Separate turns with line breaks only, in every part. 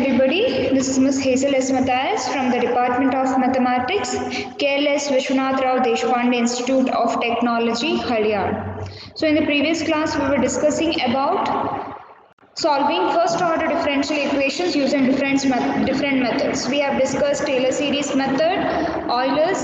everybody. This is Ms. Hazel S. Matthias from the Department of Mathematics, KLS Vishwanath Rao Deshpande Institute of Technology, Haryana. So in the previous class, we were discussing about solving first order differential equations using different methods. We have discussed Taylor series method, Euler's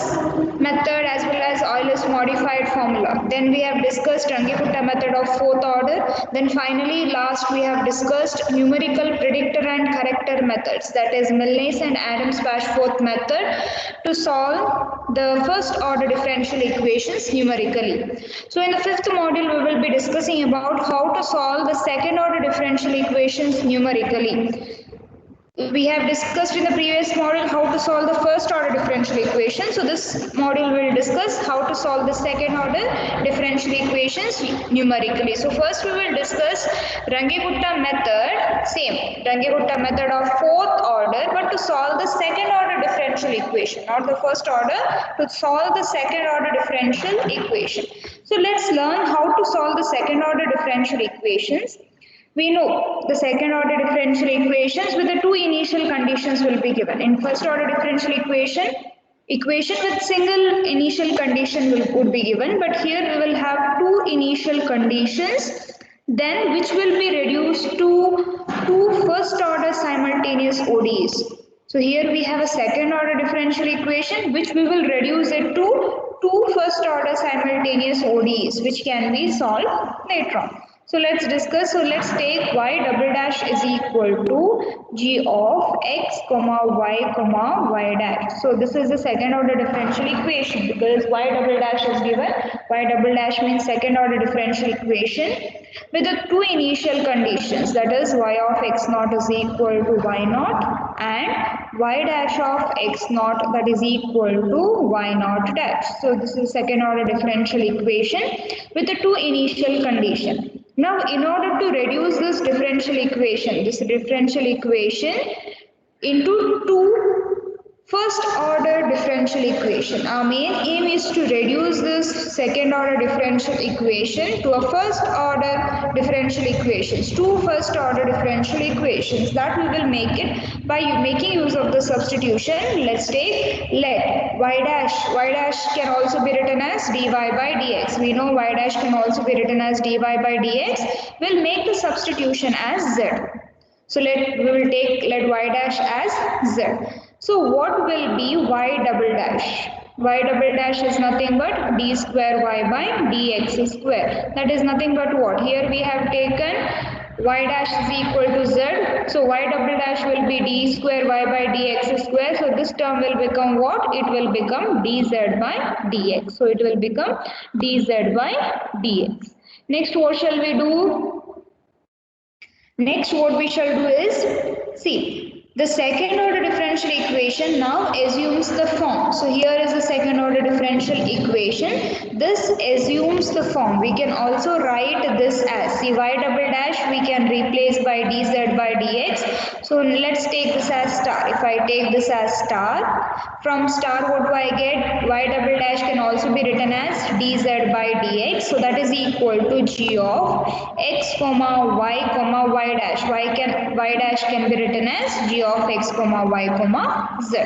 method as well as Euler's modified formula. Then we have discussed Runge-Kutta method of fourth order. Then finally last we have discussed numerical predictor and corrector methods, that is Milnes and Adams-Bashforth method to solve the first order differential equations numerically. So in the fifth module we will be discussing about how to solve the second order differential equations numerically. We have discussed in the previous module how to solve the first order differential equation. So this module will discuss how to solve the second order differential equations numerically. So first we will discuss Runge-Kutta method, same Runge-Kutta method of fourth order, but to solve the second order differential equation, not the first order, to solve the second order differential equation. So let's learn how to solve the second order differential equations. We know the second order differential equations with the two initial conditions will be given. In first order differential equation with single initial condition would be given, but here we will have two initial conditions, then which will be reduced to two first order simultaneous ODEs. So here we have a second order differential equation which we will reduce it to two first order simultaneous ODEs, which can be solved later on. So let's discuss. So let's take y double dash is equal to g of x comma y dash. So this is the second order differential equation because y double dash is given. Y double dash means second order differential equation with the two initial conditions, that is y of x naught is equal to y naught and y dash of x naught that is equal to y naught dash. So this is second order differential equation with the two initial conditions. Now, in order to reduce this differential equation into two first order differential equation. Our main aim is to reduce this second order differential equation to a first order differential equations, two first order differential equations. That we will make it by making use of the substitution. Let's take let y dash can also be written as dy by dx. We know y dash can also be written as dy by dx. We'll make the substitution as z. So we will take let y dash as z. So what will be y double dash? Y double dash is nothing but d square y by dx square. That is nothing but what? Here we have taken y dash is equal to z. So y double dash will be d square y by dx square. So this term will become what? It will become dz by dx. So it will become dz by dx. Next, what shall we do? Next, what we shall do is, see, the second order differential equation now assumes the form. So here is the second order differential equation. This assumes the form. We can also write this as, see, y double dash we can replace by dz by dx. So let's take this as star. If I take this as star, from star what do I get? Y double dash can also be written as dz by dx. So that is equal to g of x comma y dash. Y dash can be written as g of x comma y comma z.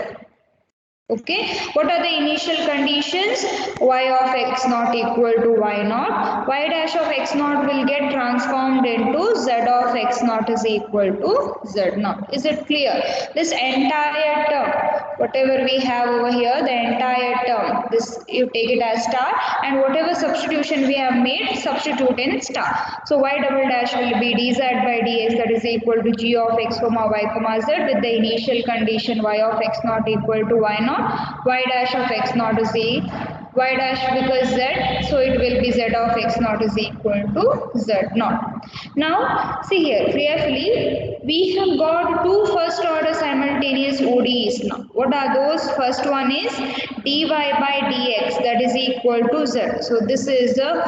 Okay, what are the initial conditions? Y of x naught equal to y naught. Y dash of x naught will get transformed into z of x naught is equal to z naught. Is it clear? This entire term, whatever we have over here, the entire term, this you take it as star, and whatever substitution we have made, substitute in star. So y double dash will be dz by dx that is equal to g of x comma y comma z with the initial condition y of x naught equal to y naught. Y dash of x naught is y dash because z, so it will be z of x naught is equal to z naught. Now see here carefully, we have got two first order simultaneous ODEs now. What are those? First one is dy by dx that is equal to z. So this is the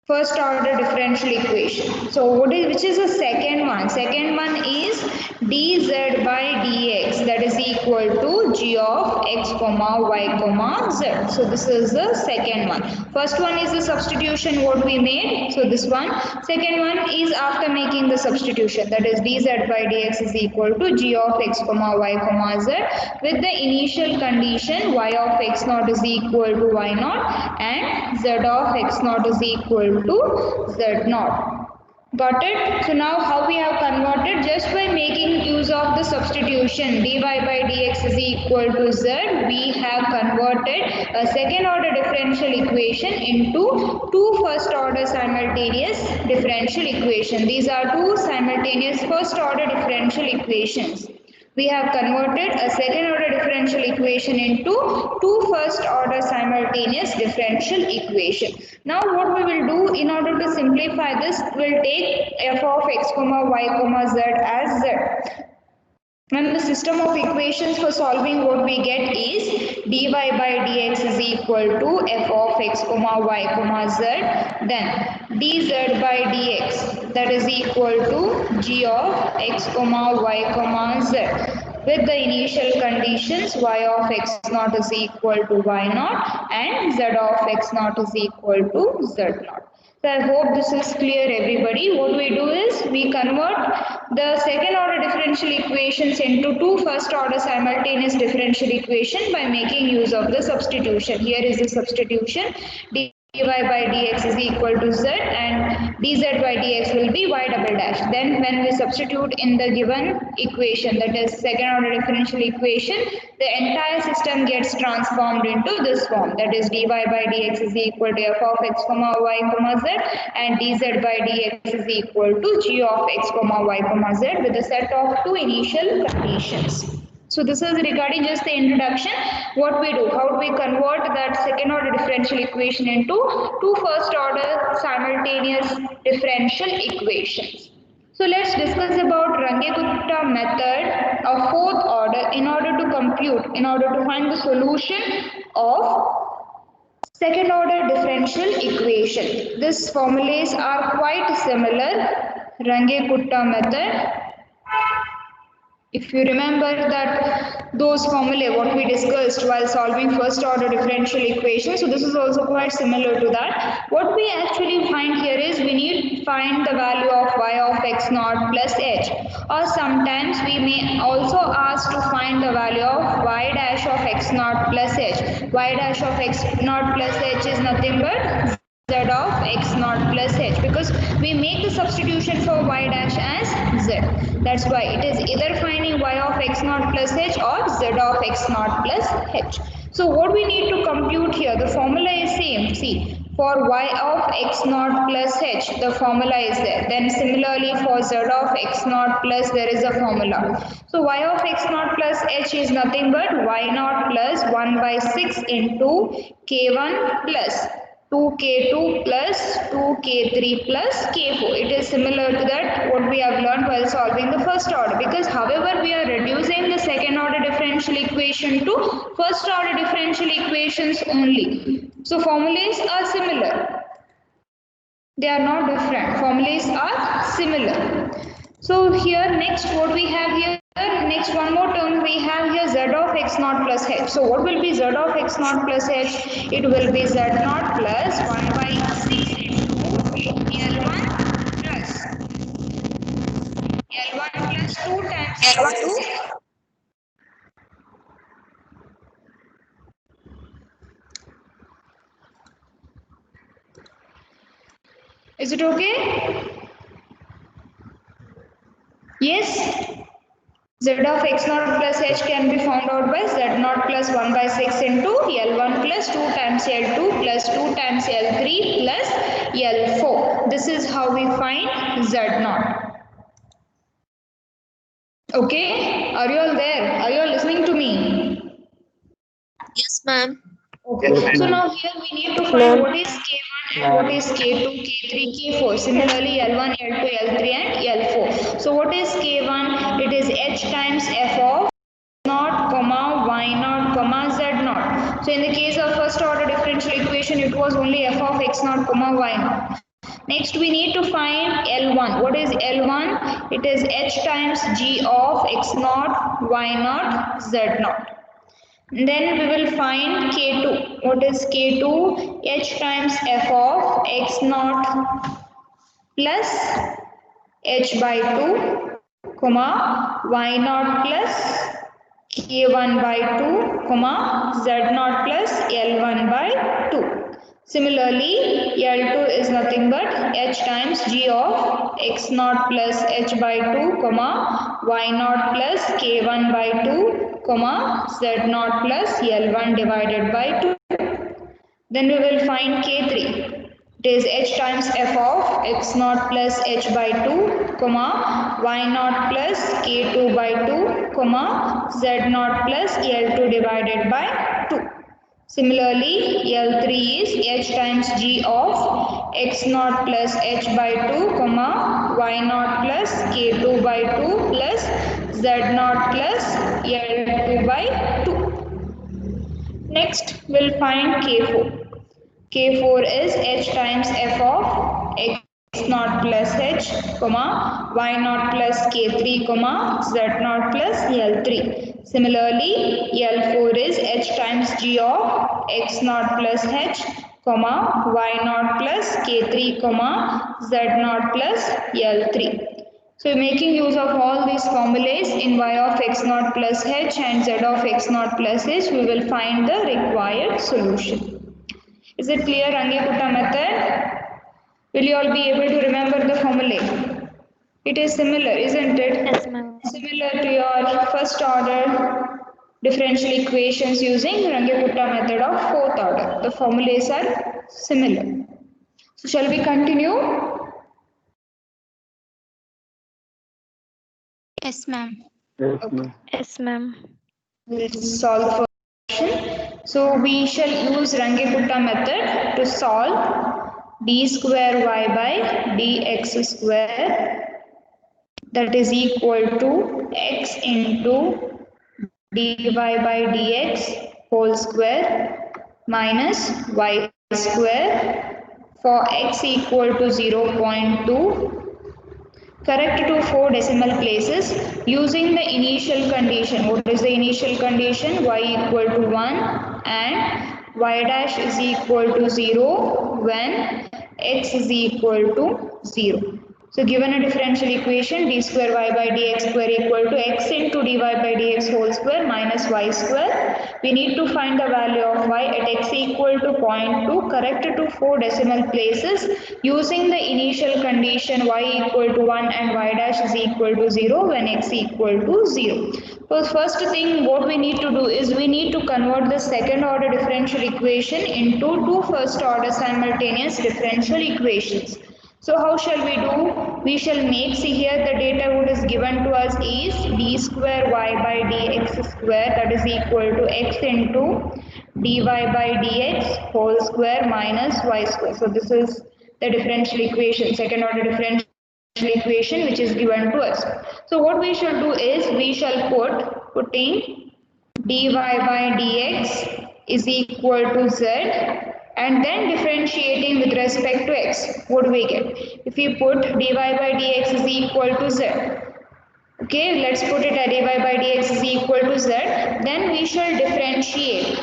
first order differential equation. So which is the second one? Second one is dz by dx that is equal to g of x comma y comma z. So this is the second one. First one is the substitution what we made. So this one. Second one is after making the the substitution, that is dz by dx is equal to g of x comma y comma z with the initial condition y of x naught is equal to y naught and z of x naught is equal to z naught. Got it? So now how we have converted? Just by making use of the substitution dy by dx is equal to z, we have converted a second order differential equation into two first order simultaneous differential equation. These are two simultaneous first order differential equations. We have converted a second order differential equation into two first order simultaneous differential equation. Now what we will do in order to simplify this, we will take f of x comma y comma z as z. And the system of equations for solving what we get is dy by dx is equal to f of x comma y comma z, then dz by dx that is equal to g of x comma y comma z with the initial conditions y of x naught is equal to y naught and z of x naught is equal to z naught. So I hope this is clear everybody. What we do is we convert the second order differential equations into two first order simultaneous differential equation by making use of the substitution. Here is the substitution. Dy by dx is equal to z and dz by dx will be y double dash. Then when we substitute in the given equation, that is second order differential equation, the entire system gets transformed into this form, that is dy by dx is equal to f of x comma y comma z and dz by dx is equal to g of x comma y comma z with a set of two initial conditions. So this is regarding just the introduction. What we do, how do we convert that second order differential equation into two first order simultaneous differential equations. So let's discuss about Runge-Gupta method of fourth order in order to find the solution of second order differential equation. These formulas are quite similar. Runge-Gupta method. If you remember that those formulae what we discussed while solving first order differential equation, so this is also quite similar to that. What we actually find here is we need to find the value of y of x naught plus h, or sometimes we may also ask to find the value of y dash of x naught plus h. Y dash of x naught plus h is nothing but z of x naught plus h, because we make the substitution for y dash as z. That's why it is either finding y of x naught plus h or z of x naught plus h. So what we need to compute here, the formula is same. See, for y of x naught plus h, the formula is there. Then similarly for z of x naught plus there is a formula. So y of x naught plus h is nothing but y naught plus 1 by 6 into k1 plus 2k2 plus 2k3 plus k4. It is similar to that what we have learned while solving the first order, because however we are reducing the second order differential equation to first order differential equations only. So formulas are similar. They are not different. Formulas are similar. So here next what we have here, next one more term we have here z of x naught plus h. So what will be z of x naught plus h? It will be z naught plus 1 by 6 into L1 plus 2 times L2. Is it okay? Yes? Z of x naught plus h can be found out by z naught plus 1 by 6 into L1 plus 2 times L2 plus 2 times L3 plus L4. This is how we find z naught. Okay? Are you all there? Are you all listening to me?
Yes, ma'am.
Okay. So now here we need to find what is K1 and what is K2, K3, K4. Similarly, L1, L2, L3 and L4. So what is K1? It is h times f of naught, comma, y naught, comma, z naught. So in the case of first order differential equation, it was only f of x naught, comma, y naught. Next we need to find L1. What is L1? It is h times g of x naught, y naught, z naught. Then we will find K2. What is K2? H times f of x naught plus h by 2, comma y naught plus k1 by 2, comma z naught plus l1 by 2. Similarly, L2 is nothing but h times g of x naught plus h by 2, comma y naught plus k1 by 2, comma z naught plus L1 divided by 2. Then we will find K3. It is h times f of x naught plus h by 2, comma y naught plus k2 by 2, comma z naught plus L2 divided by 2. Similarly, L3 is h times g of x naught plus h by 2, comma y naught plus k2 by 2 plus z naught plus L2 by 2. Next, we'll find K4. K4 is h times f of x naught plus h, comma y naught plus k3, comma z naught plus L3. Similarly, L4 is h times g of x naught plus h, comma y naught plus k3, comma z naught plus L3. So making use of all these formulas in y of x naught plus h and z of x naught plus h, we will find the required solution. Is it clear, Angekutta method? Will you all be able to remember the formula? It is similar, isn't it?
Yes, ma'am.
Similar to your first order differential equations using Angekutta method of fourth order. The formulas are similar. So shall we continue?
Yes, ma'am.
Okay.
Yes, ma'am.
Let's solve the first question. So we shall use Angekutta method to solve d square y by dx square, that is equal to x into dy by dx whole square minus y square for x equal to 0.2. Correct to 4 decimal places using the initial condition. What is the initial condition? Y equal to 1 and y dash is equal to 0 when x is equal to 0. So given a differential equation d square y by dx square equal to x into dy by dx whole square minus y square, we need to find the value of y at x equal to 0.2, correct to 4 decimal places using the initial condition y equal to 1 and y dash is equal to 0 when x equal to 0. So first thing what we need to do is we need to convert the second order differential equation into two first order simultaneous differential equations. So how shall we do? We shall make, see here the data what is given to us is d square y by dx square, that is equal to x into dy by dx whole square minus y square. So this is the differential equation, second order differential equation which is given to us. So what we shall do is we shall putting dy by dx is equal to z and then differentiating with respect to x. What do we get? If we put dy by dx is equal to z, okay, let's put it at dy by dx is equal to z, then we shall differentiate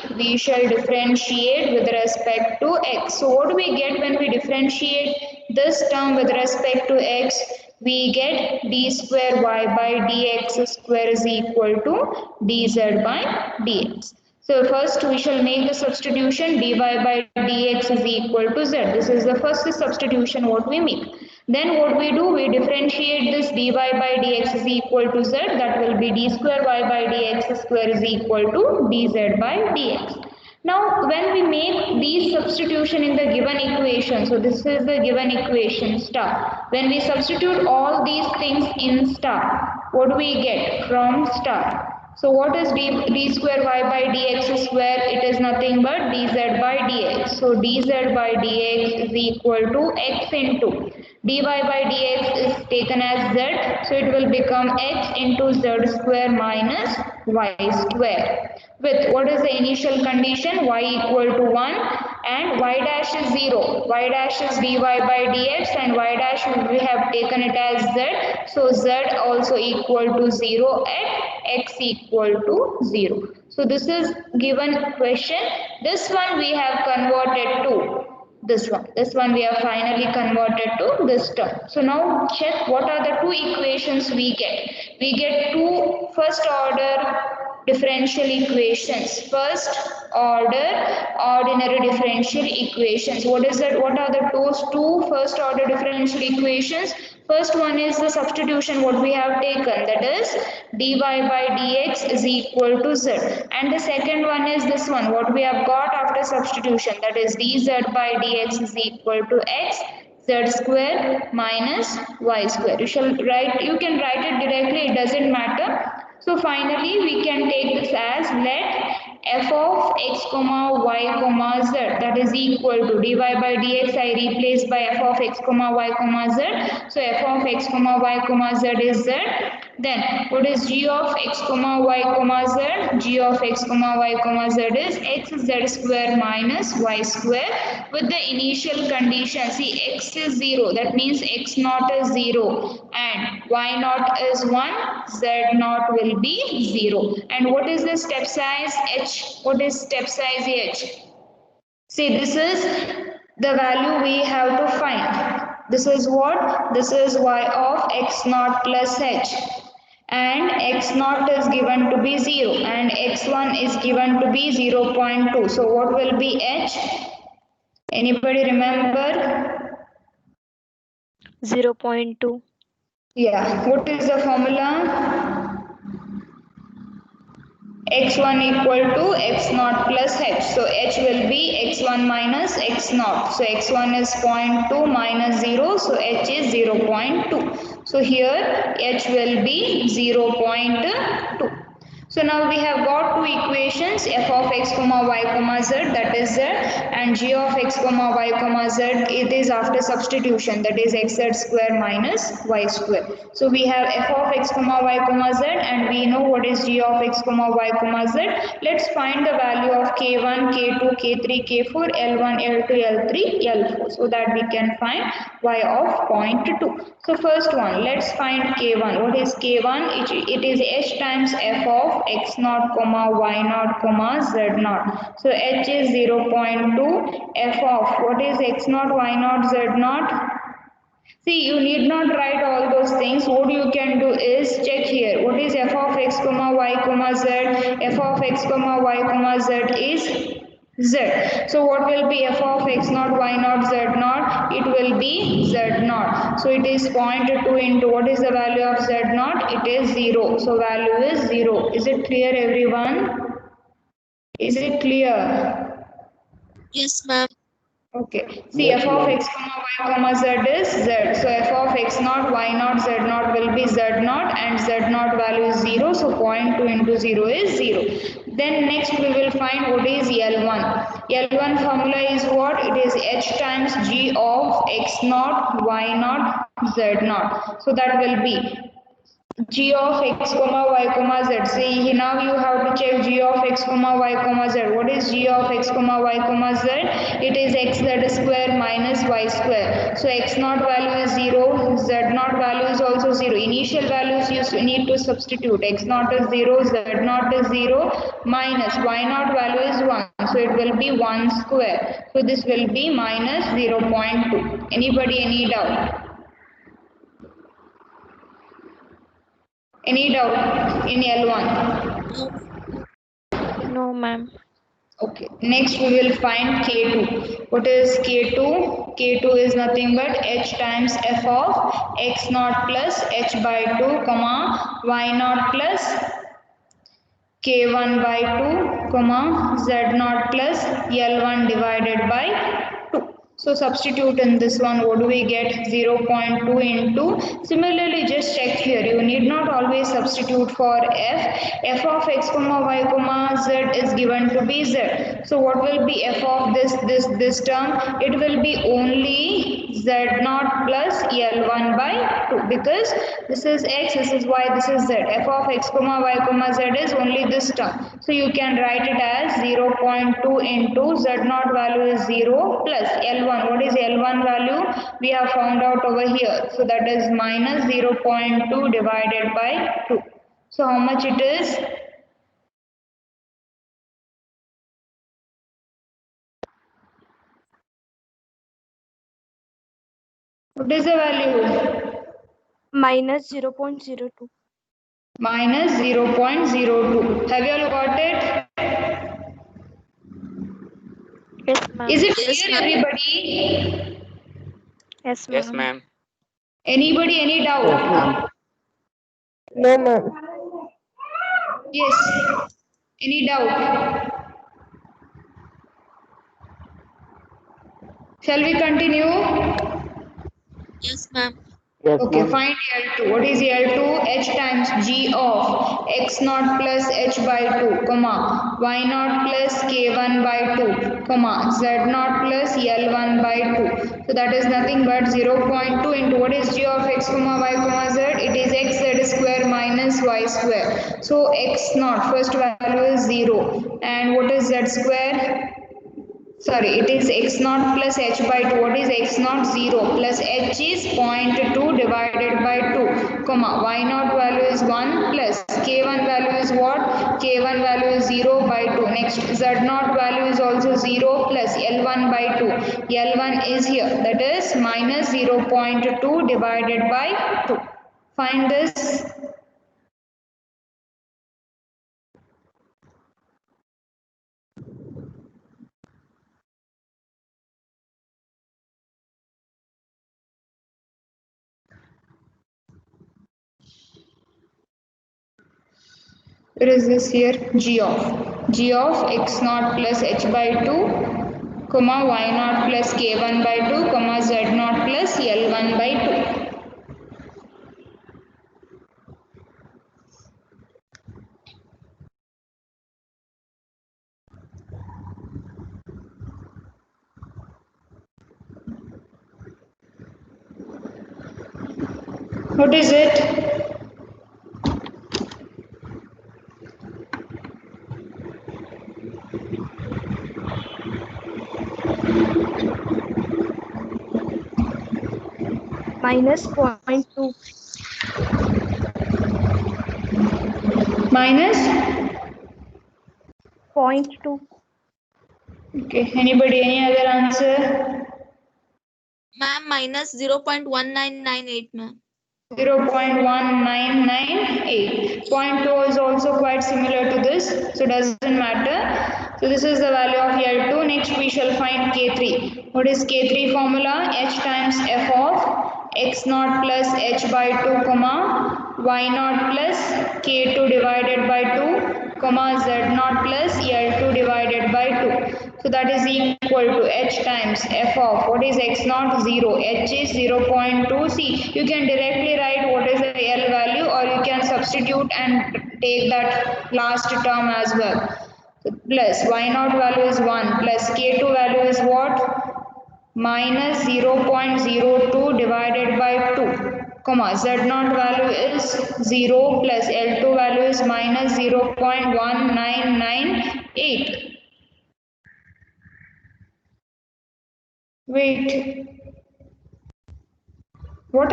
with respect to x. So what do we get when we differentiate this term with respect to x? We get d square y by dx square is equal to dz by dx. So first we shall make the substitution dy by dx is equal to z. This is the first substitution what we make. Then what we do, we differentiate this dy by dx is equal to z, that will be d square y by dx square is equal to dz by dx. Now when we make these substitution in the given equation, so this is the given equation star, when we substitute all these things in star, what do we get from star? So what is d square y by dx square? It is nothing but dz by dx. So dz by dx is equal to x into dy by dx is taken as z, so it will become x into z square minus y square. With what is the initial condition? Y equal to 1 and y dash is 0. Y dash is dy by dx and y dash we have taken it as z, so z also equal to 0 at x equal to 0. So this is given question. This one we have converted to This one we have finally converted to this term. So now check what are the two equations we get. We get two first order differential equations. First order ordinary differential equations. What is that? What are the those two first order differential equations? First one is the substitution what we have taken, that is dy by dx is equal to z, and the second one is this one what we have got after substitution, that is dz by dx is equal to x z square minus y square. You can write it directly, it doesn't matter. So finally we can take this as let f of x comma y comma z, that is equal to dy by dx I replace by f of x comma y comma z. So f of x comma y comma z is z. Then what is g of x comma y comma z? G of x comma y comma z is x z square minus y square with the initial condition. See, x is 0, that means x naught is 0 and y naught is 1, z naught will be 0. And what is the step size h? What is step size h? See, this is the value we have to find. This is what? This is y of x naught plus h. And x naught is given to be 0 and x1 is given to be 0.2. So what will be h? Anybody remember?
0.2.
Yeah. What is the formula? x1 equal to x naught plus h. So h will be x1 minus x naught. So x1 is 0.2 minus 0. So h is 0.2. So here h will be 0.2. So now we have got two equations, f of x comma y comma z, that is z, and g of x comma y comma z, it is after substitution, that is xz square minus y square. So we have f of x comma y comma z and we know what is g of x comma y comma z. Let's find the value of k1, k2, k3, k4, l1, l2, l3, l4 so that we can find y of 0.2. So first one, let's find k1. What is k1? It is h times f of x naught comma y naught comma z naught. So h is 0.2, f of what is x naught, y naught, z naught. See, you need not write all those things. What you can do is check here. What is f of x comma y comma z? F of x comma y comma z is z. So what will be f of x naught, y naught, z naught? It will be z naught. So it is 0.2 into what is the value of z naught? It is 0. So value is 0. Is it clear, everyone? Is it clear?
Yes, ma'am.
Okay. See, f of x comma y comma z is z. So f of x naught, y naught, z naught will be z naught and z naught value is 0. So 0.2 into 0 is 0. Then next we will find what is L1. L1 formula is what? It is h times g of x naught, y naught, z naught. So that will be g of x comma y comma z. See, now you have to check g of x comma y comma z. What is g of x comma y comma z? It is xz square minus y square. So x naught value is 0, z naught value is also 0. Initial values you need to substitute. X naught is 0, z naught is 0, minus y naught value is 1. So it will be 1 square. So this will be minus 0.2. Anybody, any doubt? Any doubt in L1?
No, ma'am.
Okay, next we will find K2. What is K2? K2 is nothing but h times f of x naught plus h by 2, comma y naught plus k1 by 2, comma z naught plus L1 divided by 2. So substitute in this one, what do we get? 0.2 into, similarly just check here, you need not always substitute for f of x comma y comma z is given to be z. So what will be f of this term? It will be only z naught plus L1 by 2 because this is x, this is y, this is z. F of x comma y comma z is only this term. So you can write it as 0.2 into z naught value is 0 plus L1. What is L1 value? We have found out over here. So that is minus 0.2 divided by 2. So how much it is? What is the value?
Minus 0.02.
Minus 0.02. Have you all got it?
Yes, ma'am.
Is it clear, everybody?
Yes,
Yes,
ma'am.
ma'am.
Anybody, any doubt?
No, ma'am.
Yes. Any doubt? Shall we continue?
Yes, ma'am.
Yes,
Okay,
ma'am.
find L2. What is L2? H times G of x naught plus h by 2, comma, y naught plus k1 by 2, comma, z naught plus L1 by 2. So that is nothing but 0.2 into what is G of x comma y comma z? It is x z square minus y square. So x naught, first value is 0. And what is z square? Sorry, it is x naught plus h by 2. What is x naught? 0 plus h is 0.2 divided by 2, comma, y naught value is 1 plus k1 value is what? K1 value is 0 by 2. Next, z naught value is also 0 plus L1 by 2. L1 is here, that is minus 0.2 divided by 2. Find this. Where is this here? G of x naught plus h by 2, comma, y naught plus k1 by 2, comma, z naught plus L1 by 2. What is it?
Minus 0.2.
Minus?
0.2.
Okay, anybody, any other answer?
Ma'am, minus 0.1998, ma'am.
0.1998. Point 2 is also quite similar to this, so doesn't matter. So this is the value of L2. Next we shall find K3. What is K3 formula? H times f of x naught plus h by 2, comma, y naught plus k2 divided by 2, comma, z naught plus L2 divided by 2. So that is equal to h times f of what is x naught? 0. H is 0.2. See, you can directly write what is the L value, or you can substitute and take that last term as well. So plus y naught value is 1 plus k2 value is what? Minus 0.02 divided by 2, comma, z naught value is 0 plus L2 value is minus 0.1998. Wait, what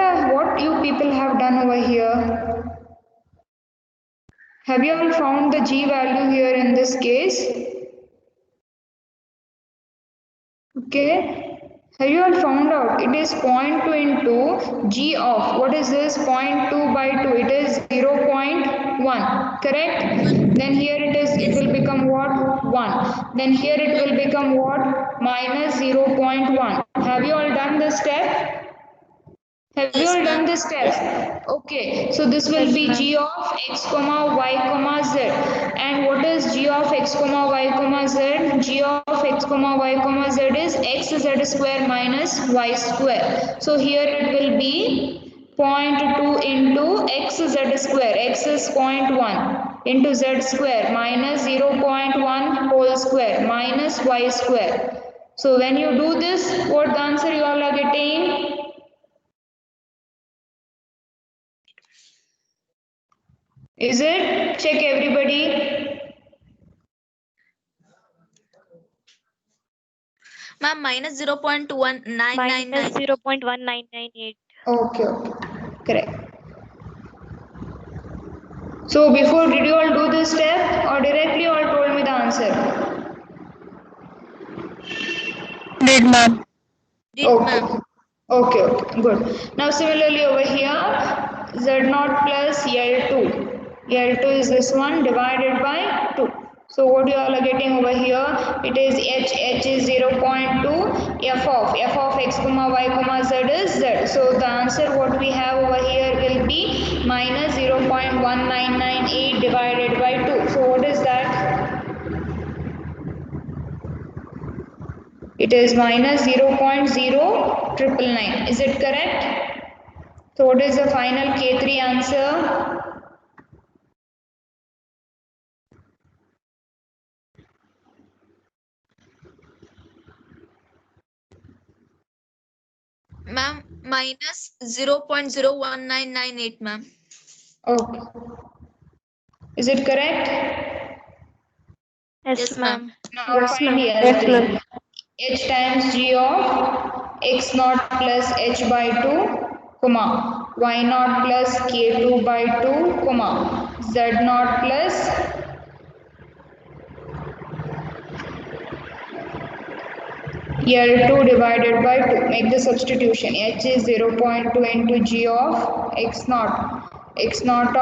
you people have done over here? Have you all found the G value here in this case? Okay. Have you all found out? It is 0.2 into G of, what is this? 0.2 by 2. It is 0.1. Correct? Then here it will become what? 1. Then here it will become what? Minus 0.1. Have you all done this step? Have you all done this step? Okay, so this will
Yes,
be
ma'am.
g of x comma y comma z. And what is g of x comma y comma z? G of x comma y comma z is x z square minus y square. So here it will be 0.2 into x z square. X is 0.1 into z square minus 0.1 whole square minus y square. So when you do this, what the answer you all are getting? Is it? Check everybody.
Ma'am, minus 0.1999.
Minus 0.1998.
Okay, okay. Correct. So before, did you all do this step or directly all told me the answer?
Did, ma'am.
Did,
Okay.
ma'am.
Okay, good. Now similarly over here, Z0 plus L2. L2 is this one divided by 2. So what you all are getting over here, it is H is 0.2, f of x comma y comma z is z. So the answer what we have over here will be minus 0.1998 divided by 2. So what is that? It is minus 0.0999. Is it correct? So what is the final K3 answer?
Ma'am, minus 0.01998, ma'am.
Okay. Is it correct?
Yes, ma'am.
Now find the L3. H times G of x naught plus h by 2, comma, y naught plus k2 by 2, comma, z naught plus L2 divided by 2. Make the substitution. H is 0.2 into G of x naught. X naught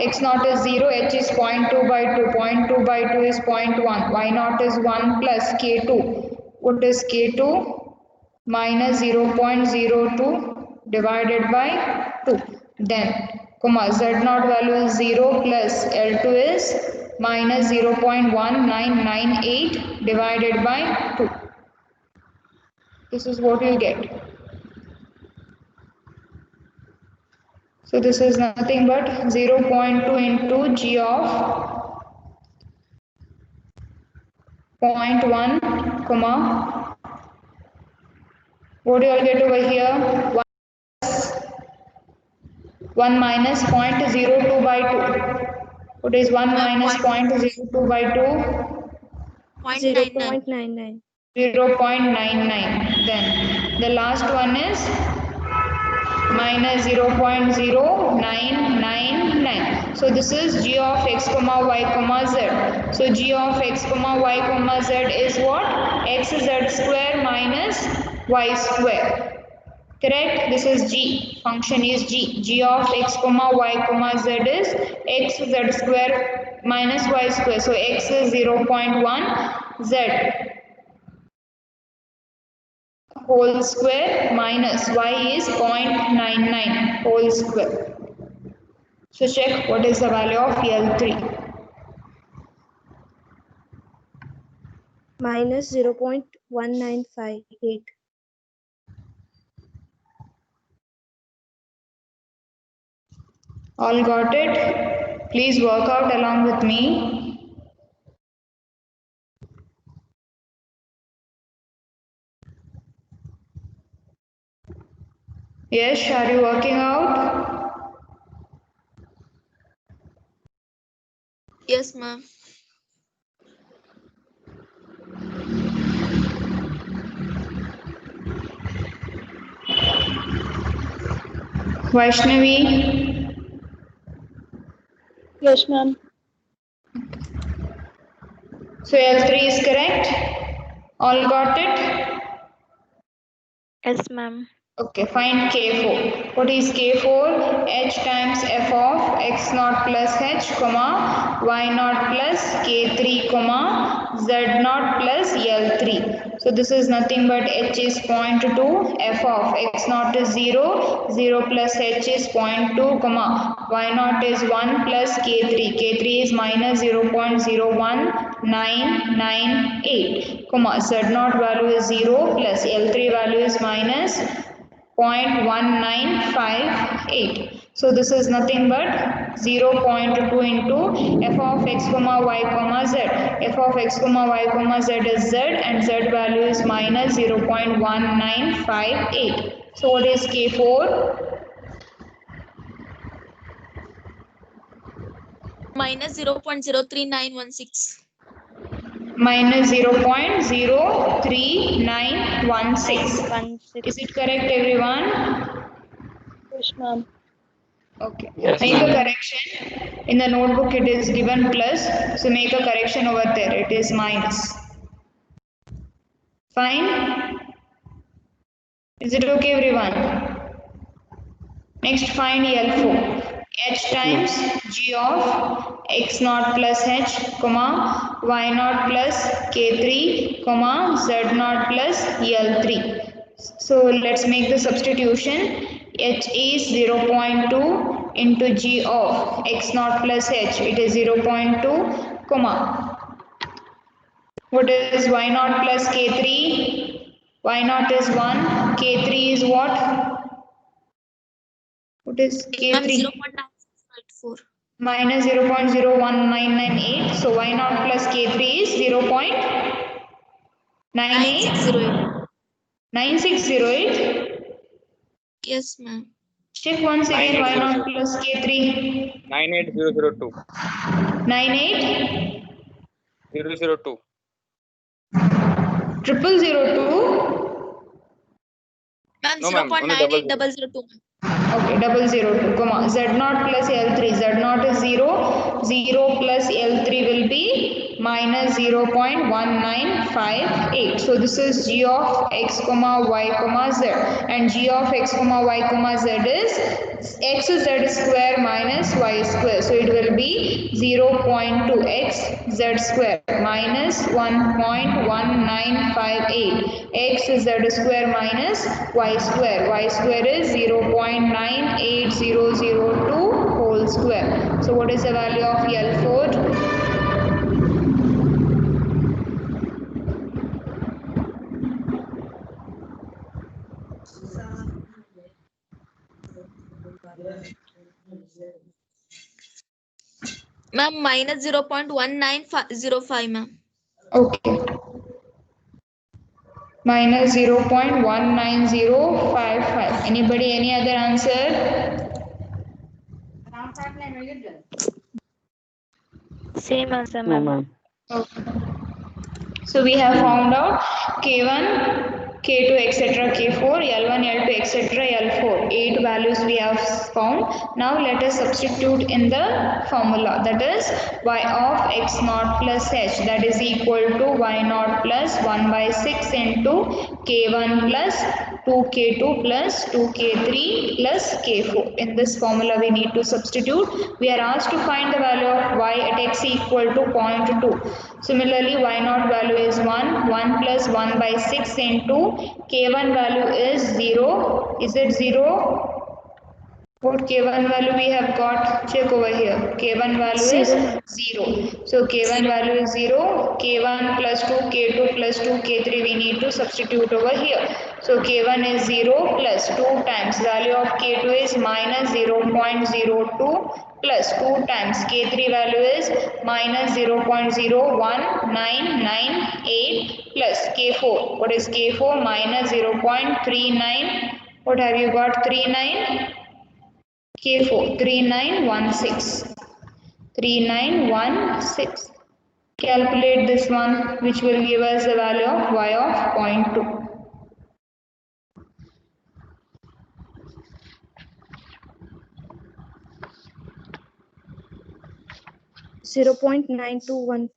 is 0, H is 0.2 by 2. 0.2 by 2 is 0.1. Y naught is 1 plus K2. What is K2? Minus 0.02 divided by 2. Then, comma, Z naught value is 0 plus L2 is minus 0.1998 divided by 2. This is what you get. So this is nothing but 0.2 into G of 0.1, comma, what do you all get over here? 1 minus 0.02 by 2. What is 1 minus 0.02 by 2?
0.99.
0.99. Then the last one is minus 0.0999. So this is g of x comma y comma z. So g of x comma y comma z is what? Xz square minus y square. Correct? This is g. Function is g. G of x comma y comma z is xz square minus y square. So x is 0.1, z whole square minus y is 0.99 whole square. So check what is the value of L3.
Minus 0.1958.
All got it? Please work out along with me. Yes, are you working out?
Yes, ma'am.
Vaishnavi?
Yes, ma'am.
So L3 is correct? All got it?
Yes, ma'am.
Okay, find K4. What is K4? H times f of x naught plus h, comma, y naught plus K3, comma, z naught plus L3. So this is nothing but h is 0.2, f of x naught is 0, 0 plus h is 0.2, comma, y naught is 1 plus K3. K3 is minus 0.01998, comma, z naught value is 0 plus L3 value is minus 0.1958. So this is nothing but 0.2 into f of x comma y comma z. F of x comma y comma z is z and z value is minus 0.1958. So what is K4?
Minus 0.03916.
Minus 0.03916.
916.
Is it correct, everyone?
Yes, ma'am.
Okay.
Yes,
Make a
ma'am.
correction. In the notebook it is given plus. So make a correction over there. It is minus. Fine? Is it okay, everyone? Next, find L4. H times G of x naught plus h, comma, y naught plus k3, comma, z naught plus L3. So let's make the substitution. H is 0.2 into G of x naught plus h. It is 0.2, comma. What is y naught plus k3? Y naught is 1. K3 is what? What is
Ma'am,
K3?
0.9684.
Minus 0.01998. So y naught plus K3 is 0.98.
9608.
9608.
Yes, ma'am.
Check once again y naught
9800.
plus K3.
98002.
98
002.
0002.
Ma'am,
No, ma'am. Only double zero.
0.98002.
Okay, 002, comma, z naught plus L3, z naught is 0, 0 plus L3 will be minus 0.1958. So this is g of x comma y comma z, and g of x comma y comma z is x z square minus y square. So it will be 0.2x z square minus 1.1958 x z square minus y square. Y square is 0.98002 whole square. So what is the value of L4?
Ma'am, minus 0.1905, ma'am.
Okay. Minus 0.19055. Anybody, any other answer?
Same answer,
No,
ma'am.
ma'am.
Okay. So we have found out K1, K2, etc., K4, L1, L2, etc., L4. 8 values we have found. Now let us substitute in the formula. That is y of x naught plus h. That is equal to y naught plus 1 by 6 into K1 plus 2K2 plus 2K3 plus K4. In this formula we need to substitute. We are asked to find the value of y at x equal to 0.2. Similarly, y naught value is 1. 1 plus 1 by 6 into K1 value is 0. Is it 0? What K1 value we have got? Check over here. K1 value is 0. So K1 value is 0. K1 plus 2, K2 plus 2, K3 we need to substitute over here. So K1 is 0 plus 2 times value of K2 is minus 0.02 plus 2 times K3 value is minus 0.01998 plus K4. What is K4? Minus 0.39. What have you got? 39? K4 3916. 3916. Calculate this one, which will give us the value of y of 0.2.
0.9214.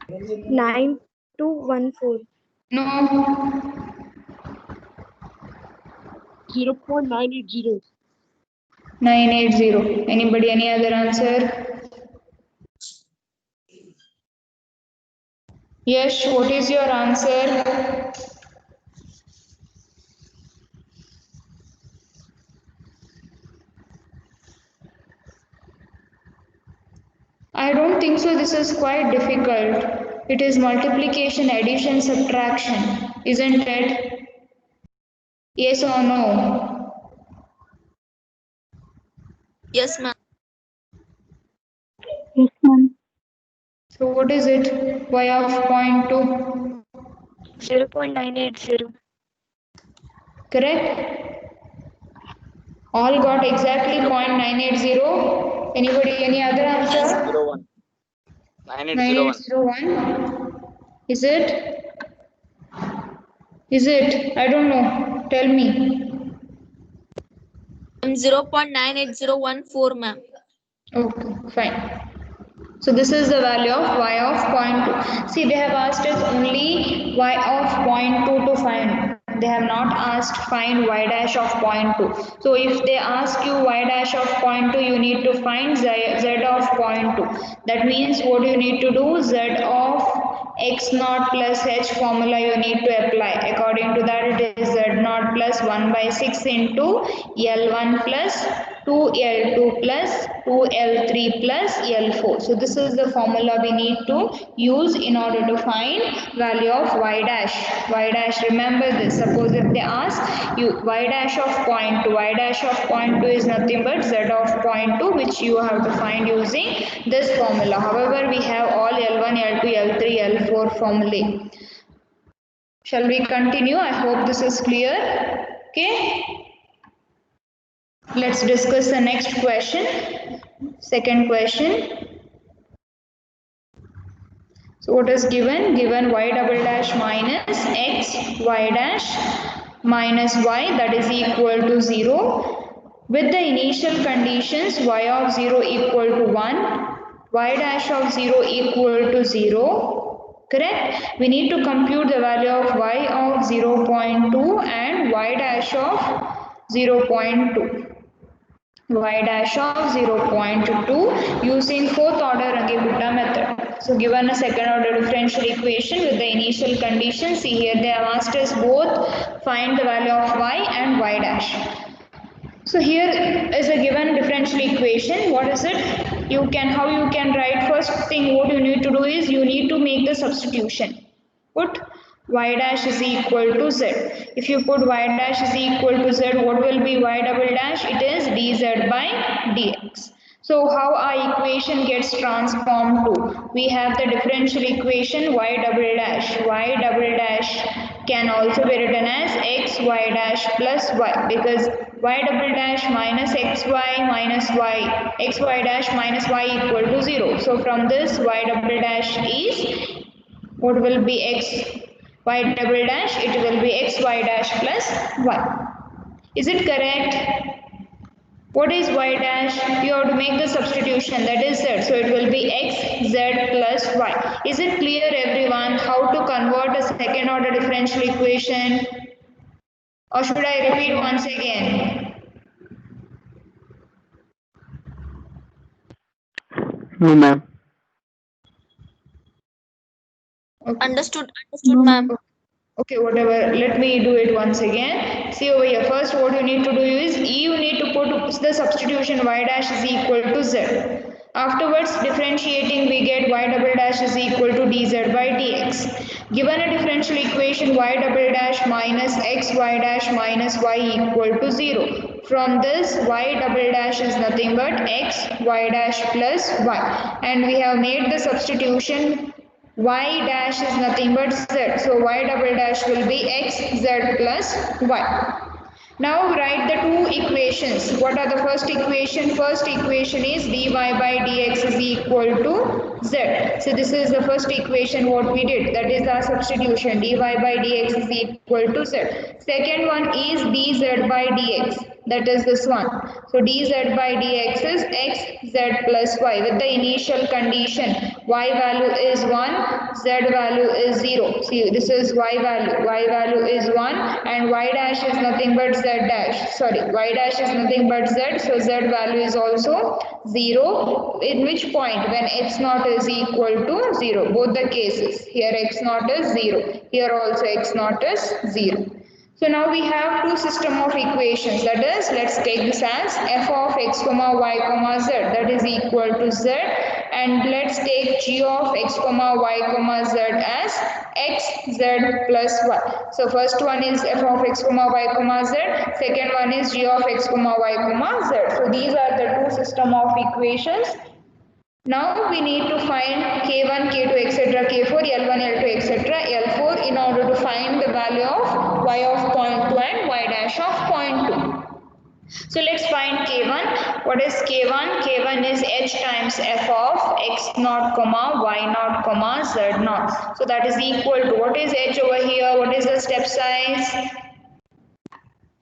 9214.
No.
0.980.
980. Anybody, any other answer? Yes, what is your answer? I don't think so. This is quite difficult. It is multiplication, addition, subtraction, isn't it? Yes or no?
Yes, ma'am.
Yes, ma'am.
So what is it? Y of 0.2.
0.980.
Correct? All got exactly 0.980. Anybody, any other answer?
901. 9801.
9801. Is it? Is it? I don't know. Tell me.
0.98014, ma'am.
Okay, fine. So this is the value of y of 0.2. See, they have asked us only y of 0.2 to find. They have not asked find y dash of 0.2. So if they ask you y dash of 0.2, you need to find z of 0.2. That means what you need to do, z of x naught plus h formula you need to apply. According to that, it is z naught plus 1 by 6 into L1 plus 2L2 plus 2L3 plus L4. So this is the formula we need to use in order to find value of y dash. Y dash, remember this. Suppose if they ask you y dash of 0.2, y dash of 0.2 is nothing but z of 0.2, which you have to find using this formula. However, we have all L1, L2, L3, L4 formulae. Shall we continue? I hope this is clear. Okay. Let's discuss the next question. Second question. So what is given? Given y double dash minus x y dash minus y, that is equal to 0. With the initial conditions y of 0 equal to 1, y dash of 0 equal to 0. Correct? We need to compute the value of y of 0.2 and y dash of 0.2. Y dash of 0.2 using fourth order Runge-Kutta method. So given a second order differential equation with the initial conditions, see here they have asked us both find the value of y and y dash. So here is a given differential equation. What is it? How you can write? First thing what you need to do is you need to make the substitution. Put y dash is equal to z. If you put y dash is equal to z, what will be y double dash? It is dz by dx. So how our equation gets transformed to? We have the differential equation y double dash. Y double dash can also be written as x y dash plus y, because y double dash minus xy minus y, xy dash minus y equal to 0. So from this y double dash is, what will be y double dash? It will be xy dash plus y. Is it correct? What is y dash? You have to make the substitution, that is z. So it will be x z plus y. Is it clear everyone how to convert a second order differential equation? Or should I repeat once again?
No, ma'am.
Okay.
Understood, ma'am.
Okay, whatever. Let me do it once again. See over here. First, what you need to do is you need to put the substitution y dash is equal to z. Afterwards, differentiating, we get y double dash is equal to dz by dx. Given a differential equation y double dash minus x y dash minus y equal to 0. From this, y double dash is nothing but x y dash plus y. And we have made the substitution. Y dash is nothing but z. So y double dash will be x z plus y. Now write the two equations. What are the first equation? First equation is dy by dx is equal to z. So this is the first equation what we did. That is our substitution. Dy by dx is equal to z. Second one is dz by dx. That is this one. So dz by dx is x z plus y with the initial condition. Y value is 1, z value is 0. See, this is y value is 1 and y dash is nothing but z dash. Sorry, y dash is nothing but z, so z value is also 0. In which point? When x naught is equal to 0. Both the cases. Here x naught is 0. Here also x naught is 0. So now we have two system of equations, that is, let's take this as f of x comma y comma z, that is equal to z, and let's take g of x comma y comma z as x z plus y. So first one is f of x comma y comma z, second one is g of x comma y comma z. So these are the two system of equations. Now we need to find k1, k2, etc., k4, L1, L2, etc., L4 in order to find the value of y of 0.2 and y dash of 0.2. So let's find k1. What is k1? K1 is h times f of x naught comma y naught comma z naught. So that is equal to, what is h over here? What is the step size?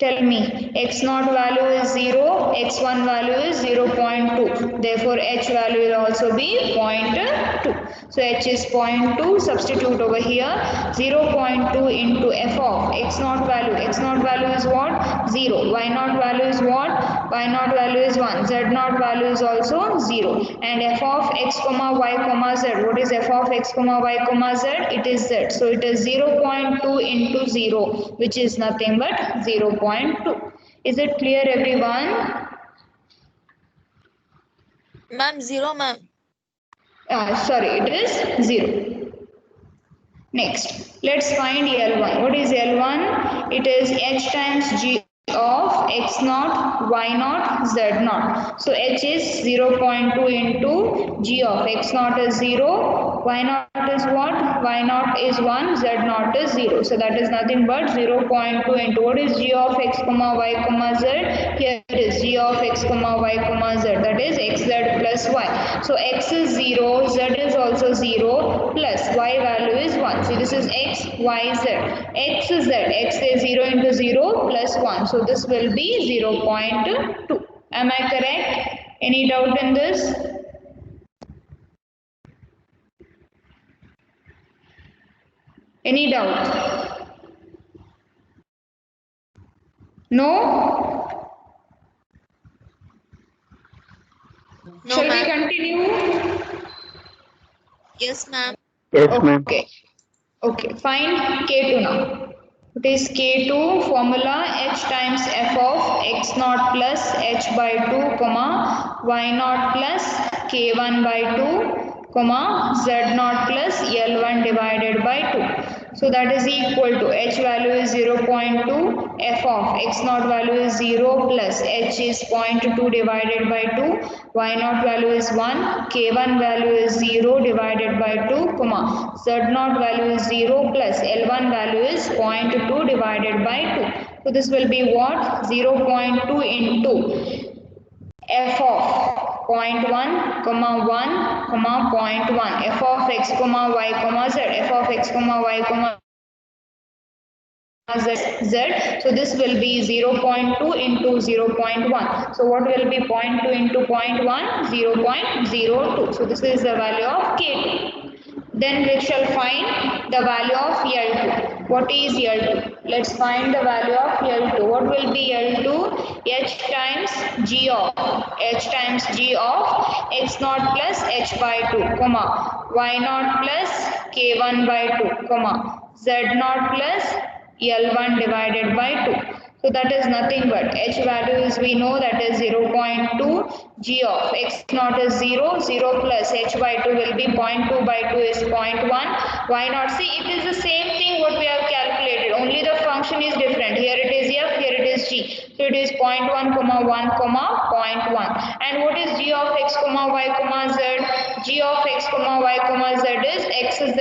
Tell me, x0 value is 0, x1 value is 0.2. Therefore, h value will also be 0.2. So, h is 0.2. Substitute over here 0.2 into f of x0 value. x0 value is what? 0. y0 value is what? y0 value is 1. z0 value is also 0. And f of x comma y comma z. What is f of x comma y comma z? It is z. So, it is 0.2 into 0, which is nothing but 0.2. Is it clear, everyone?
Ma'am, 0, ma'am.
Sorry, it is 0. Next, let's find L1. What is L1? It is h times g of x0, y0, z0. So h is 0.2 into g of x0 is 0, y0 is what? y0 is 1, z0 is 0. So that is nothing but 0.2 into what is g of x comma y comma z? Here it is g of x comma y comma z, that is xz plus y. So x is 0, z is also 0 plus y value is 1. See, this is x, y, z. X is z. X is 0 into 0 plus 1. So this will be 0.2. Am I correct? Any doubt in this? Any doubt? No?
No,
Shall we
ma'am.
continue?
Yes, ma'am.
Yes, ma'am.
Okay. Okay, find K2 now. It is K2 formula h times f of x naught plus h by 2, comma y naught plus k1 by 2, comma z naught plus L1 divided by 2. So that is equal to h value is 0.2, f of x naught value is 0 plus h is 0.2 divided by 2, y naught value is 1, k1 value is 0 divided by 2, comma z naught value is 0 plus L1 value is 0.2 divided by 2. So this will be what? 0.2 into f of 0.1 comma 1 comma 0.1 f of x comma y comma z, f of x comma y comma z. So this will be 0.2 into 0.1. So what will be 0.2 into 0.1? 0.02. So this is the value of K2. Then we shall find the value of L2. What is L2? Let's find the value of L2. What will be L2? H times G of x naught plus h by 2, comma y naught plus k1 by 2, comma z naught plus L1 divided by 2. So that is nothing but h value is, we know, that is 0.2, g of x naught is 0, 0 plus h by 2 will be 0.2 by 2 is 0.1, y naught. See, it is the same thing what we have calculated, only the function is different. Here it is f, here it is g. So it is 0.1 comma 1 comma 0.1. And what is g of x comma y comma z? G of x comma y comma z is xz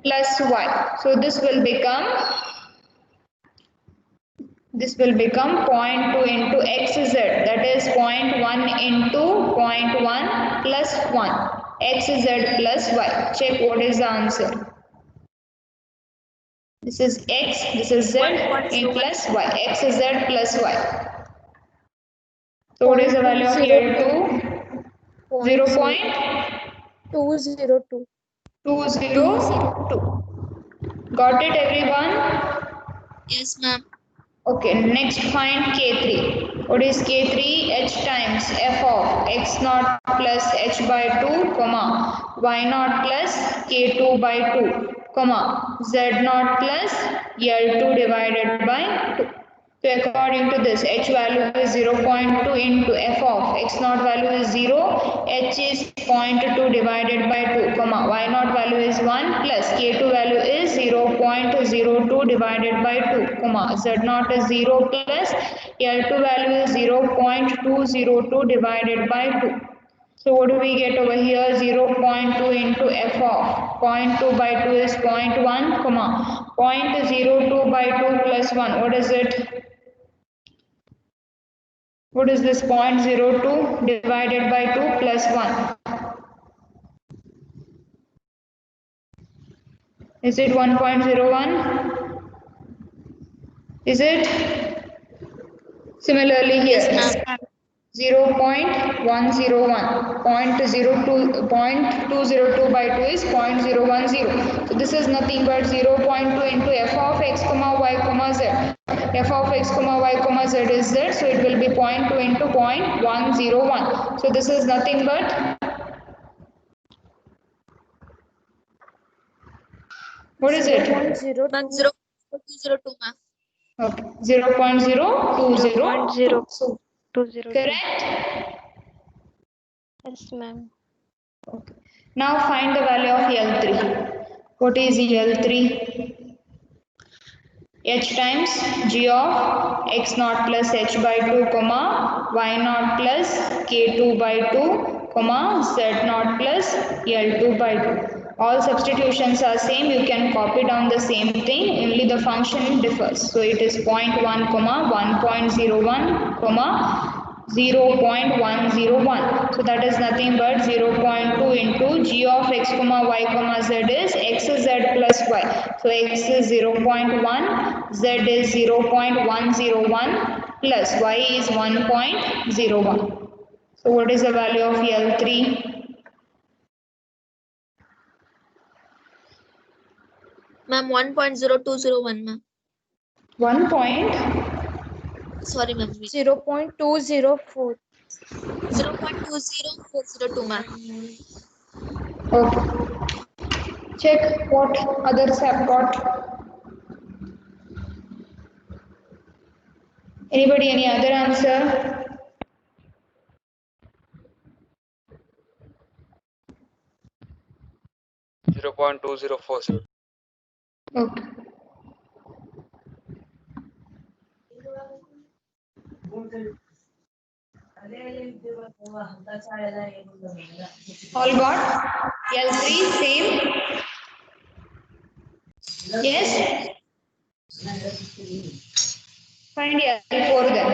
plus y. So this will become 0.2 into xz, that is 0.1 into 0.1 plus 1, xz plus y. Check what is the answer. This is x, this is z, and plus y, xz plus y. So what is the value of L2?
202.
0.202. Got it, everyone?
Yes, ma'am.
Okay, next find K3. What is K3? H times f of x naught plus h by 2, comma y naught plus k2 by 2, comma z naught plus L2 divided by 2. So according to this, h value is 0.2 into f of x naught value is 0, h is 0.2 divided by 2, comma y naught value is 1 plus k2 value is 0.02 divided by 2, comma z naught is 0 plus L2 value is 0.202 divided by 2. So what do we get over here? 0.2 into f of 0.2 by 2 is 0.1, comma 0.02 by 2 plus 1. What is it? What is this? 0.02 divided by 2 plus 1. Is it 1.01? Is it? Similarly here,
Yes, ma'am.
0.101, 0.202 by 2 is 0.010. So this is nothing but 0.2 into f of x comma y comma z. F of x comma y comma z is z, so it will be 0.2 into 0.101. So this is nothing but, what is it?
0.02.
Ma'am, 0.202, ma'am.
Okay, 0.020.
0.020.
So correct?
Yes, ma'am.
Okay. Now find the value of L3. What is L3? H times g of x naught plus h by 2 comma y naught plus k2 by 2 comma z naught plus L2 by 2. All substitutions are same. You can copy down the same thing, only the function differs. So it is 0.1 comma 1.01 comma 0.101. So that is nothing but 0.2 into g of x comma y comma z is x z plus y. So x is 0.1, z is 0.101 plus y is 1.01. So what is the value of L3?
Ma'am, 1.0201, ma'am.
1 point.
Sorry, ma'am.
0.204.
0.20402, ma'am.
Okay. Check what others have got. Anybody, any other answer?
0.2040.
Okay. All got? L3 same? Yes? Find L4 then.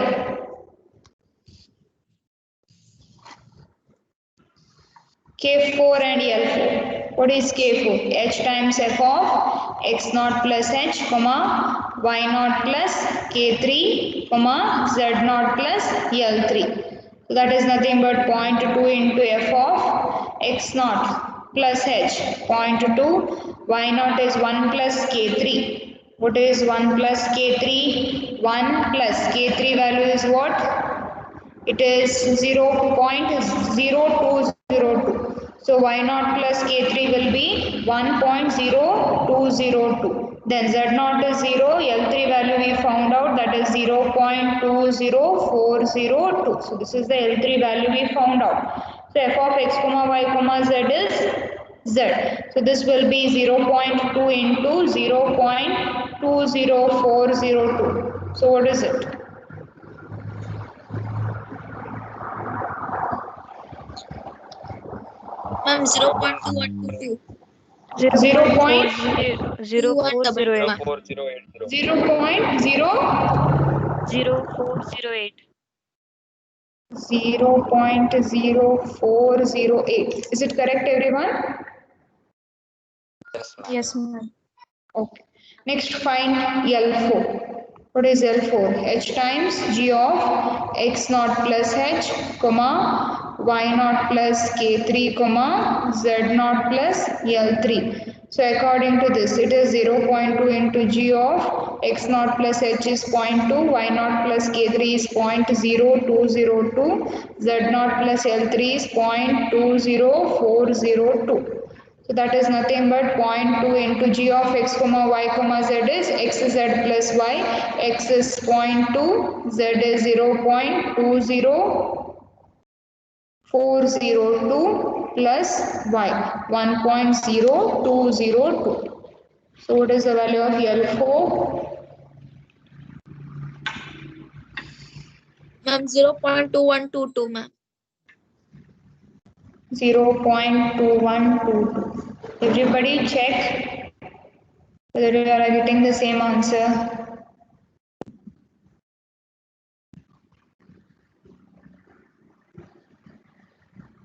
K4 and L4. What is K4? H times f of x naught plus h, comma, y naught plus K3, comma, z naught plus L3. So that is nothing but 0.2 into f of x naught plus h, 0.2, y naught is 1 plus K3. What is 1 plus K3? 1 plus K3 value is what? It is 0.0202. So y naught plus k3 will be 1.0202. Then z naught is 0. L3 value we found out, that is 0.20402. So this is the L3 value we found out. So f of x comma y comma z is z. So this will be 0.2 into 0.20402. So what is it?
Ma'am, 0.2122.
0.408.
0.4080.
0408.
0.0408. Is it correct, everyone?
Yes, ma'am.
Yes, ma'am.
Okay. Next, find L4. What is L4? H times g of x naught plus h, comma, y naught plus k3, comma, z naught plus L3. So according to this, it is 0.2 into g of x naught plus h is 0.2, y naught plus k3 is 0.0202, z naught plus L3 is 0.20402. So that is nothing but 0.2 into g of x comma y comma z is x z plus y. X is 0.2, z is 0.20402 plus y 1.0202. So what is the value of L4?
Ma'am, 0.2122, ma'am.
0.2122. Everybody check whether you are getting the same answer.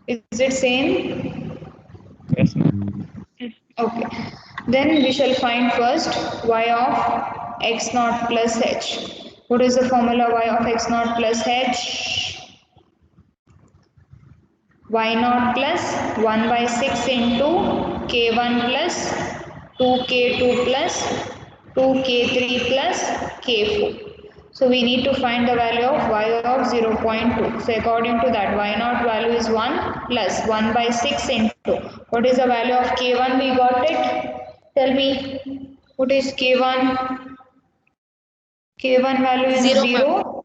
Is it same?
Yes, ma'am.
Okay. Then we shall find first y of x naught plus h. What is the formula y of x naught plus h? Y naught plus 1 by 6 into k1 plus 2k2 plus 2k3 plus k4. So we need to find the value of y of 0.2. So according to that, y naught value is 1 plus 1 by 6 into, what is the value of k1? We got it. Tell me, what is k1? K1 value is
0, ma'am.
0.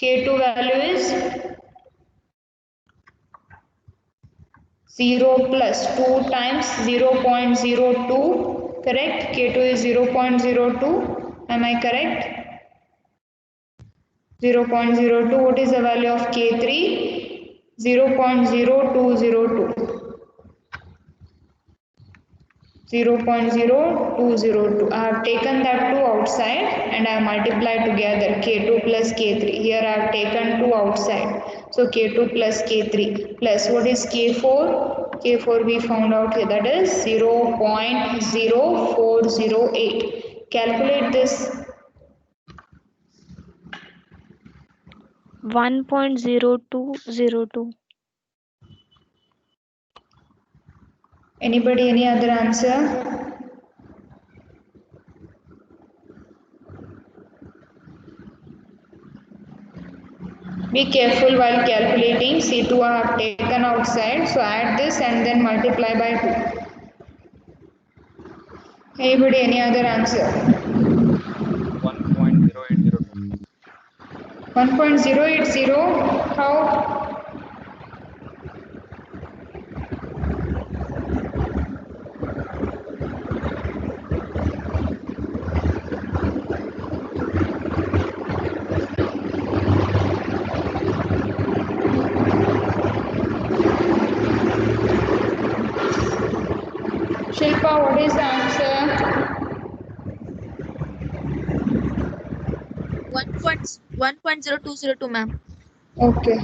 K2 value is 0 plus 2 times 0.02. Correct? K2 is 0.02. Am I correct? 0.02. What is the value of K3? 0.0202. 0.0202. I have taken that 2 outside and I have multiplied together K2 plus K3. Here I have taken 2 outside. So K2 plus K3 plus what is K4? K4 we found out here, that is 0.0408. Calculate this.
1.0202.
Anybody, any other answer? Be careful while calculating. C2 I have taken outside. So add this and then multiply by 2. Anybody, any other answer?
1.0802.
1.080. How? Shilpa, what is the answer?
1.0202, ma'am.
Okay.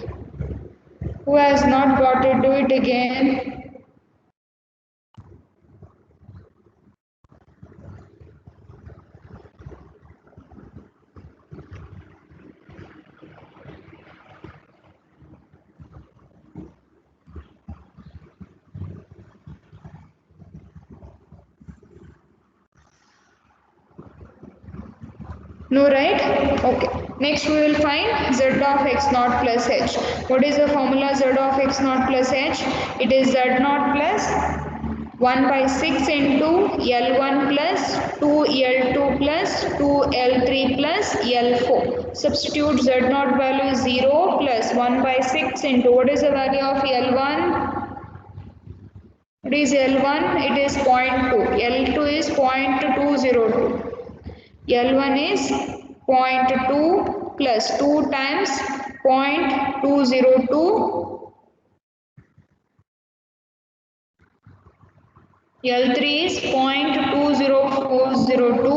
Who has not got it? Do it again. No, right? Okay. Next we will find z of x naught plus h. What is the formula z of x naught plus h? It is z naught plus 1 by 6 into L1 plus 2L2 plus 2L3 plus L4. Substitute z naught value is 0 plus 1 by 6 into, what is the value of L1? What is L1? It is 0.2. L2 is 0.202. L1 is 0.2 plus 2 times 0.202. L3 is 0.20402.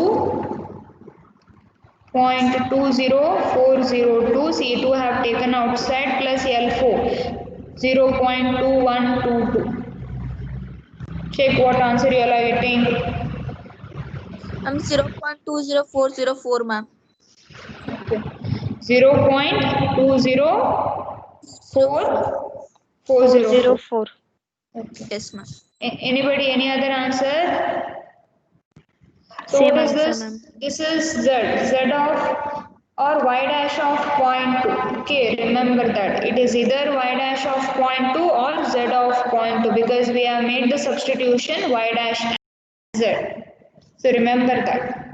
0.20402. C2 have taken outside plus L4 0.2122. Check what answer you are getting.
0.20404, ma'am.
Okay. 0.20404.
404.
Okay.
Yes, ma'am.
Anybody, any other answer? So
Same
what is
answer,
this?
ma'am.
This is z. Z of or y dash of 0.2. Okay, remember that. It is either y dash of 0.2 or z of 0.2 because we have made the substitution y dash and z. So remember that.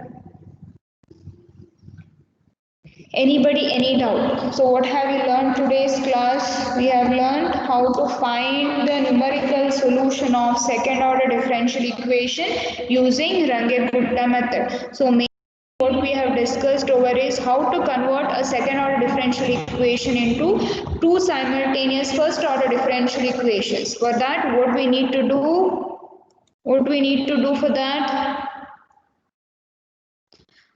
Anybody, any doubt? So what have you learned today's class? We have learned how to find the numerical solution of second order differential equation using Runge-Kutta method. So what we have discussed over is how to convert a second order differential equation into two simultaneous first order differential equations. For that, what we need to do? What we need to do for that?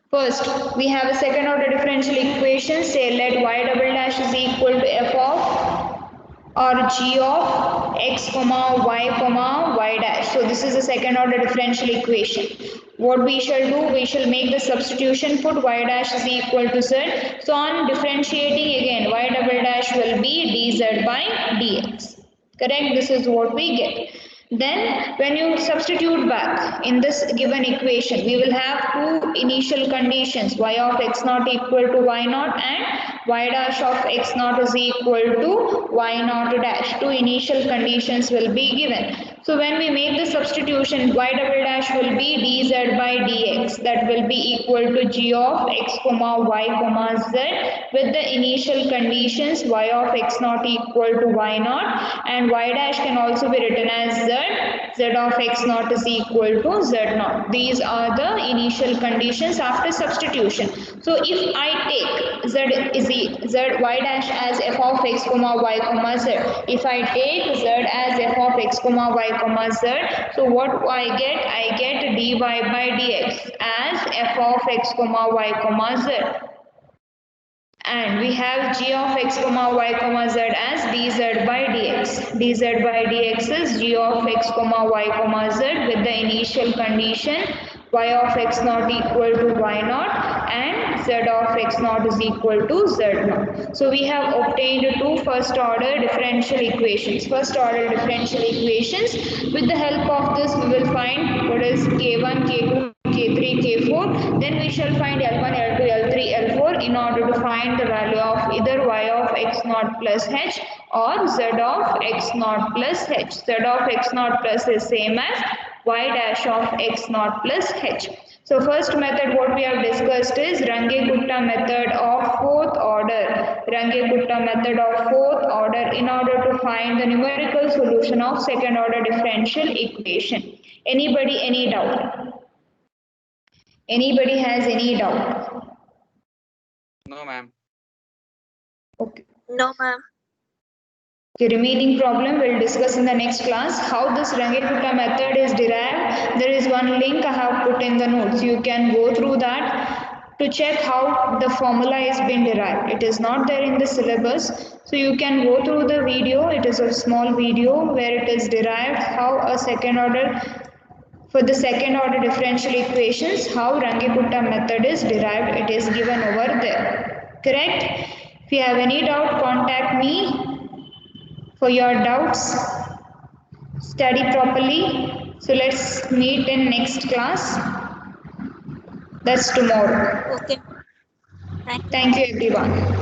First, we have a second order differential equation. Say let y double dash is equal to f of or g of x comma y dash. So this is the second order differential equation. What we shall do, we shall make the substitution, put y dash is equal to z. So on differentiating again, y double dash will be dz by dx. Correct? This is what we get. Then when you substitute back in this given equation, we will have two initial conditions, y of x naught equal to y naught and y dash of x naught is equal to y naught dash. Two initial conditions will be given. So when we make the substitution, y double dash will be dz by dx, that will be equal to g of x comma y comma z with the initial conditions y of x naught equal to y naught and y dash can also be written as z of x naught is equal to z naught. These are the initial conditions after substitution. So if I take y dash as f of x comma y comma z, if I take z as f of x comma y comma z, so what I get dy by dx as f of x comma y comma z. And we have g of x comma y comma z as dz by dx. dz by dx is g of x comma y comma z with the initial condition y of x naught equal to y naught and z of x naught is equal to z naught. So we have obtained two first order differential equations. First order differential equations. With the help of this we will find what is k1, k2, k3, k4. Then we shall find L1, L2, L3, L4 in order to find the value of either y of x naught plus h or z of x naught plus h. Z of x naught plus is same as y dash of x naught plus h. So first method what we have discussed is Runge-Kutta method of fourth order. Runge-Kutta method of fourth order in order to find the numerical solution of second order differential equation. Anybody any doubt? Anybody has any doubt?
No, ma'am.
Okay.
No, ma'am.
The remaining problem we'll discuss in the next class. How this Runge-Kutta method is derived. There is one link I have put in the notes. You can go through that to check how the formula is being derived. It is not there in the syllabus. So you can go through the video. It is a small video where it is derived how a second order, for the second order differential equations, how Runge-Kutta method is derived. It is given over there. Correct? If you have any doubt, contact me for your doubts. Study properly. So let's meet in next class. That's tomorrow.
Okay. Thank you.
Thank you everyone.